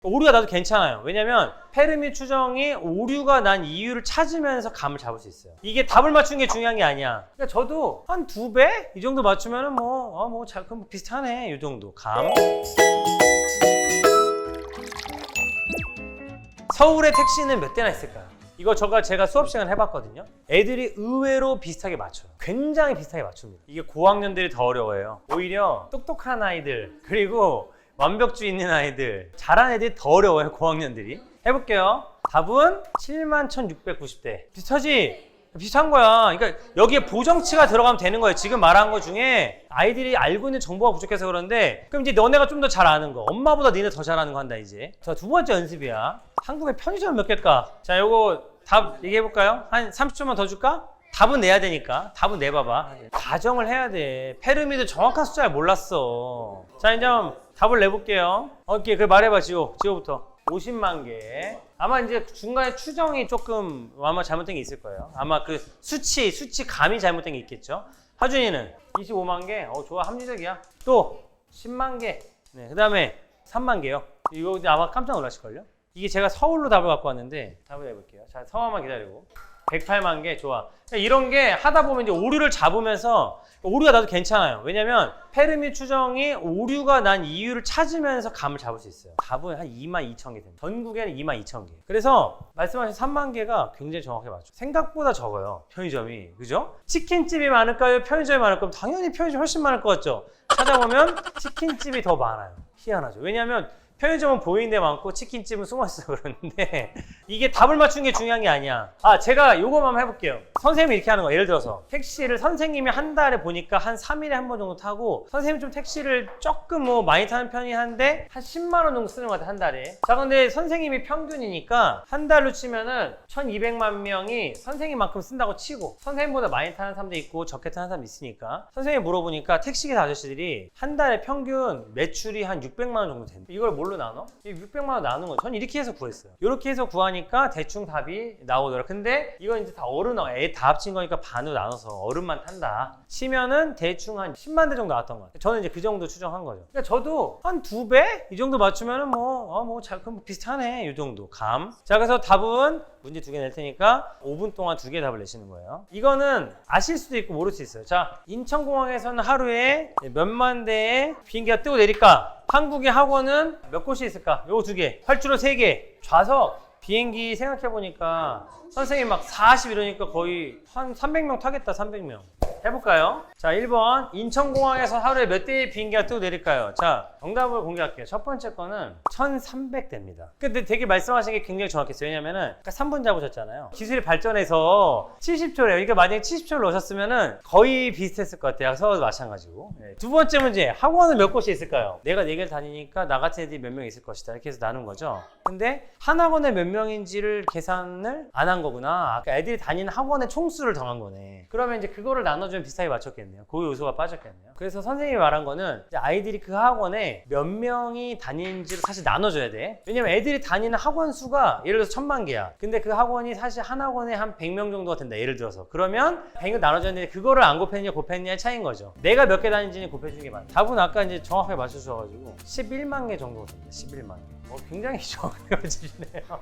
오류가 나도 괜찮아요. 왜냐면 페르미 추정이 오류가 난 이유를 찾으면서 감을 잡을 수 있어요. 이게 답을 맞춘 게 중요한 게 아니야. 그러니까 저도 한 2배? 이 정도 맞추면은 그럼 비슷하네. 이 정도 감. 서울의 택시는 몇 대나 있을까요? 이거 제가 수업 시간 해봤거든요. 애들이 의외로 비슷하게 맞춰요. 굉장히 비슷하게 맞춥니다. 이게 고학년들이 더 어려워요. 오히려 똑똑한 아이들 그리고 완벽주의 있는 아이들, 잘하는 애들이 더 어려워요. 고학년들이. 해볼게요. 답은 71,690대. 비슷하지? 비슷한 거야. 그러니까 여기에 보정치가 들어가면 되는 거예요. 지금 말한 거 중에 아이들이 알고 있는 정보가 부족해서 그런데 그럼 이제 너네가 좀 더 잘 아는 거. 엄마보다 니네 더 잘하는 거 한다 이제. 자, 두 번째 연습이야. 한국의 편의점 몇 개일까? 자, 요거 답 얘기해볼까요? 한 30초만 더 줄까? 답은 내야 되니까. 답은 내봐봐. 가정을 해야 돼. 페르미도 정확한 숫자를 몰랐어. 자, 이제 답을 내볼게요. 오케이, 그 말해봐, 지호부터. 50만 개. 아마 이제 중간에 추정이 조금 아마 잘못된 게 있을 거예요. 아마 그 수치감이 잘못된 게 있겠죠. 하준이는 25만 개. 좋아, 합리적이야. 또 10만 개. 네, 그 다음에 3만 개요. 이거 아마 깜짝 놀라실걸요? 이게 제가 서울로 답을 갖고 왔는데 답을 해볼게요. 자, 성화만 기다리고. 108만 개. 좋아. 이런 게 하다 보면 이제 오류를 잡으면서 오류가 나도 괜찮아요. 왜냐면 페르미 추정이 오류가 난 이유를 찾으면서 감을 잡을 수 있어요. 답은 한 22,000개 됩니다. 전국에는 22,000개. 그래서 말씀하신 3만 개가 굉장히 정확하게 맞죠. 생각보다 적어요. 편의점이. 그죠? 치킨집이 많을까요? 편의점이 많을까요? 당연히 편의점이 훨씬 많을 것 같죠? 찾아보면 치킨집이 더 많아요. 희한하죠. 왜냐면 편의점은 보이는 데 많고 치킨집은 숨어있어 그러는데 이게 답을 맞춘 게 중요한 게 아니야. 제가 요거만 한번 해볼게요. 선생님이 이렇게 하는 거야. 예를 들어서 택시를 선생님이 한 달에 보니까 한 3일에 한 번 정도 타고 선생님이 좀 택시를 조금 많이 타는 편이 한데 한 10만 원 정도 쓰는 것 같아 한 달에. 자, 근데 선생님이 평균이니까 한 달로 치면은 1200만 명이 선생님만큼 쓴다고 치고 선생님보다 많이 타는 사람도 있고 적게 타는 사람도 있으니까 선생님이 물어보니까 택시기사 아저씨들이 한 달에 평균 매출이 한 600만 원 정도 된다. 이걸 뭘로 나눠? 600만 원 나누는 거. 전 이렇게 해서 구했어요. 이렇게 해서 구하니까 대충 답이 나오더라. 근데 이건 이제 다 애 다 합친 거니까 반으로 나눠서 어른만 탄다 치면은 대충 한 10만 대 정도 나왔던 것 같아요. 저는 이제 그 정도 추정한 거죠. 그러니까 저도 한 2배? 이 정도 맞추면은 그럼 비슷하네. 이 정도 감. 자, 그래서 답은 문제 2개 낼 테니까 5분 동안 2개 답을 내시는 거예요. 이거는 아실 수도 있고 모를 수 있어요. 자, 인천공항에서는 하루에 몇만 대의 비행기가 뜨고 내릴까? 한국의 학원은 몇 곳이 있을까? 요거 2개. 활주로 3개. 좌석 비행기 생각해보니까 선생님 막 40 이러니까 거의 한 300명 타겠다. 300명. 해볼까요? 자, 1번 인천공항에서 하루에 몇 대의 비행기가 뜨고 내릴까요? 자, 정답을 공개할게요. 첫 번째 거는 1300대입니다. 근데 되게 말씀하신 게 굉장히 정확했어요. 왜냐면은 아까 3분 잡으셨잖아요. 기술이 발전해서 70초래요. 그러니까 만약에 70초를 넣으셨으면은 거의 비슷했을 것 같아요. 서울도 마찬가지고. 네. 두 번째 문제, 학원은 몇 곳이 있을까요? 내가 4개를 다니니까 나 같은 애들이 몇 명 있을 것이다. 이렇게 해서 나눈 거죠. 근데 한 학원에 몇 명인지를 계산을 안 한 거구나. 아까 애들이 다니는 학원의 총수를 정한 거네. 그러면 이제 그거를 나눠주면 비슷하게 맞췄겠네요. 그 요소가 빠졌겠네요. 그래서 선생님이 말한 거는 이제 아이들이 그 학원에 몇 명이 다니는지를 사실 나눠줘야 돼. 왜냐면 애들이 다니는 학원 수가 예를 들어서 1000만 개야. 근데 그 학원이 사실 한 학원에 한 100명 정도가 된다. 예를 들어서. 그러면 100명 나눠줘야 되는데 그거를 안 곱했냐 곱했냐의 차이인 거죠. 내가 몇 개 다니는지는 곱해주는 게 맞아. 답은 아까 이제 정확하게 맞춰주셔가지고 11만 개 정도 됩니다. 11만 개. 굉장히 정확하게 맞추시네요.